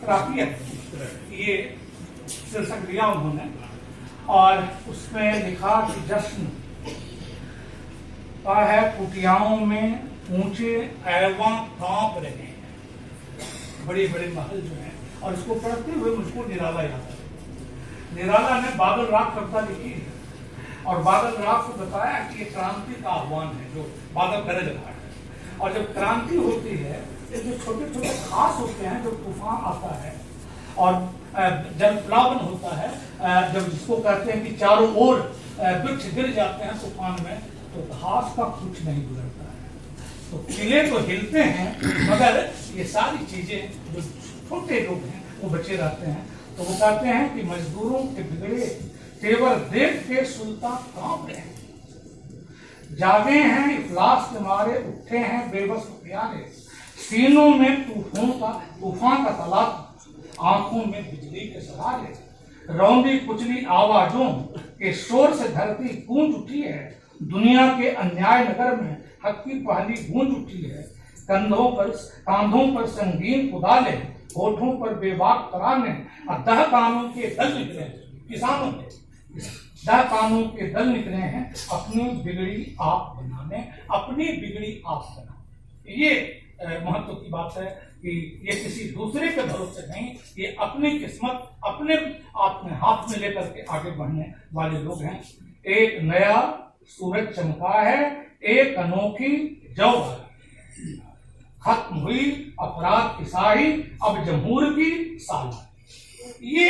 उत्तराखियत, ये शीर्षक दिया उन्होंने, और उसमें लिखा कि जश्न का है कुटियाओं में ऊंचे ऐवा कांप रहे हैं, बड़े बड़े महल जो हैं। और इसको पढ़ते हुए मुझको निराला याद है। निराला ने बादल राग कविता लिखी है और बादल राग को बताया कि ये क्रांति का आह्वान है, जो बादल गरज रहा है। और जब क्रांति होती है, ये जो छोटे छोटे घास होते हैं, जब तूफान आता है और जल प्लावन होता है, जब जिसको कहते हैं कि चारों ओर वृक्ष गिर जाते हैं तूफान में, तो घास का कुछ नहीं बिगड़ता है। तो किले तो हिलते हैं, मगर ये सारी चीजें जो छोटे लोग हैं वो बचे रहते हैं। तो वो कहते हैं कि मजदूरों के बिगड़े तेवर देख के सुल्तान कांप रहे हैं, जागे हैं इफलास के मारे, उठे हैं बेबस प्यारे, सीनों में तूफान का तलाक, आंखों में बिजली के सरारे, रौंदी कुचली आवाजों के शोर से धरती गूंज उठी है, दुनिया के अन्याय नगर में हक की पहली गूंज उठी है, कांधों पर संगीन कुदाले, होठों पर बेबाक तराने, दह कानों के दल निकले, किसानों के दह कानों के दल निकले हैं, अपनी बिगड़ी आप बनाने, अपनी बिगड़ी आप बनाने। ये महत्व की बात है कि ये किसी दूसरे के भरोसे नहीं, ये अपनी किस्मत अपने हाथ में लेकर के आगे बढ़ने वाले लोग हैं। एक नया सूरज चमका है, एक अनोखी जौ खत्म हुई अपराध की शाही, अब जमहूर की साल। ये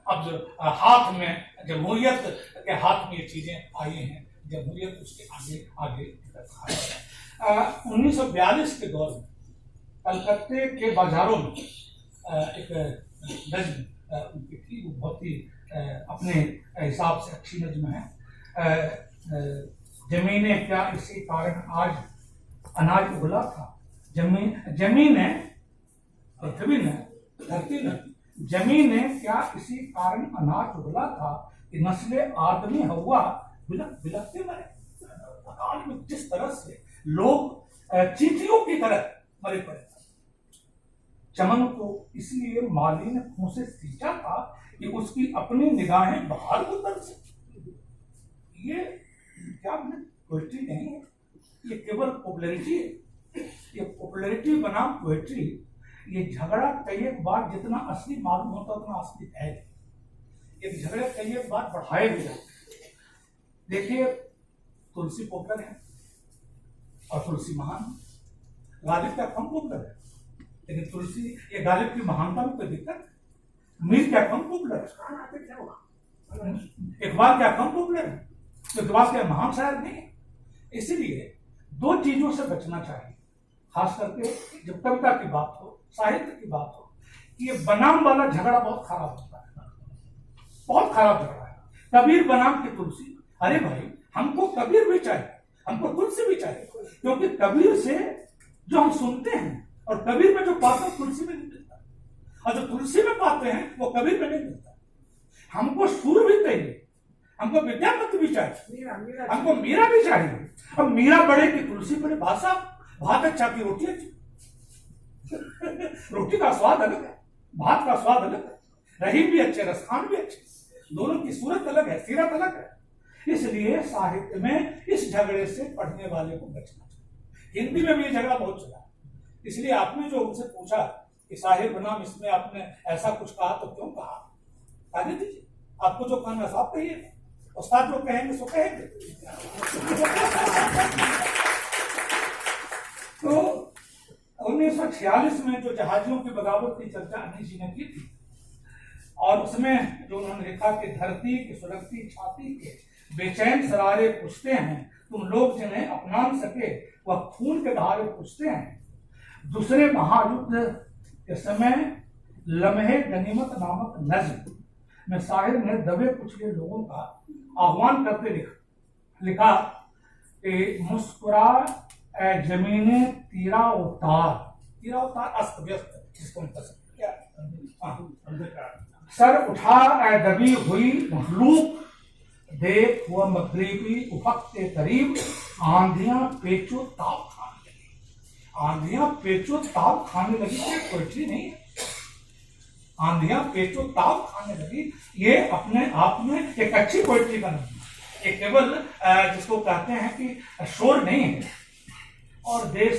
अब जो हाथ में जमहूरियत के हाथ में ये चीजें आई हैं, जमहूरियत उसके आगे आगे 1942 के दौर में कलकत्ते के बाजारों में एक नज्म उनकी थी, वो बहुत ही अपने हिसाब से अच्छी नज्म है। जमीनें क्या इसी कारण आज अनाज उगला था, जमीन है पृथ्वी ने धरती ने, जमीन ने क्या इसी कारण अनाज उगला था कि नस्ले आदमी हवा बिलख बिलखते मरे। अकाल में जिस तरह से लोग चींटियों की तरह मरे पड़े, चमन को इसलिए माली ने मुंह से सींचा था कि उसकी अपनी निगाहें बाहर को तरसे। ये क्या पोएट्री नहीं है, ये केवल पॉपुलैरिटी है। ये पॉपुलैरिटी बनाम पोएट्री, ये झगड़ा कई एक बार जितना असली मालूम होता उतना असली है। ये झगड़े कई एक बार बढ़ाए भी जाते। देखिए, तुलसी पॉपुलर है और तुलसी महान, गालिब क्या कम पॉपुलर है, लेकिन तुलसी ये गालिब की महानता में कोई दिक्कत। मीर क्या कम पॉपुलर है, इकबाल क्या कम पॉपुलर है, तो इकबाल क्या महान शायर नहीं है। इसीलिए दो चीजों से बचना चाहिए, खास करके जब कविता की बात हो, साहित्य की बात हो, कि ये बनाम वाला झगड़ा बहुत खराब होता है, बहुत खराब झगड़ा है। कबीर बनाम की तुलसी, अरे भाई हमको कबीर भी चाहिए, हमको तुलसी भी चाहिए, क्योंकि कबीर से जो हम सुनते हैं और कबीर में जो पाते हैं तुलसी में नहीं मिलता, और जो तुलसी में पाते हैं वो कबीर में नहीं मिलता। हमको सुर भी चाहिए, हमको विद्यापति भी चाहिए, हमको मीरा भी चाहिए। अब मीरा बड़े की तुलसी बड़े, भाषा भात अच्छा की रोटी अच्छी, रोटी का स्वाद अलग है, भात का स्वाद अलग है, रहीम भी अच्छे, रसखान भी अच्छे, दोनों की सूरत अलग है, सीरत अलग है। इसलिए साहित्य में इस झगड़े से पढ़ने वाले को बचना चाहिए। हिंदी में भी ये झगड़ा बहुत चला है, इसलिए आपने जो उनसे पूछा कि साहिर बनाम इसमें आपने ऐसा कुछ कहा तो क्यों कहा, कहने दीजिए, आपको जो कहना साफ कहिए, उस्ताद जो कहेंगे सो कहेंगे। तो 1946 में जो जहाजियों की बगावत की चर्चा अनिल जी ने की थी, और उसमें जो उन्होंने लिखा कि धरती की सुलगती छाती के बेचैन सरारे पूछते हैं, तुम लोग जिन्हें अपना न सके वह खून के धारे पूछते हैं। दूसरे महायुद्ध के समय लम्हे गनीमत नामक नज्म में शायर ने दबे कुचले लोगों का आह्वान करते लिखा कि मुस्कुरा जमीने तीरा उतार अस्त व्यस्त, जिसको सर उठा दबी हुई मखलूक, देख हुआ मगरिबी उफक के करीब, आंधियां पेचो ताप खाने लगी। आंधियां पेचो ताप खाने लगी, पोएट्री नहीं है, आंधियां पेचो ताप खाने लगी, ये अपने आप में एक अच्छी पोइट्री का नजम है। ये केवल जिसको कहते हैं कि शोर नहीं है, और देश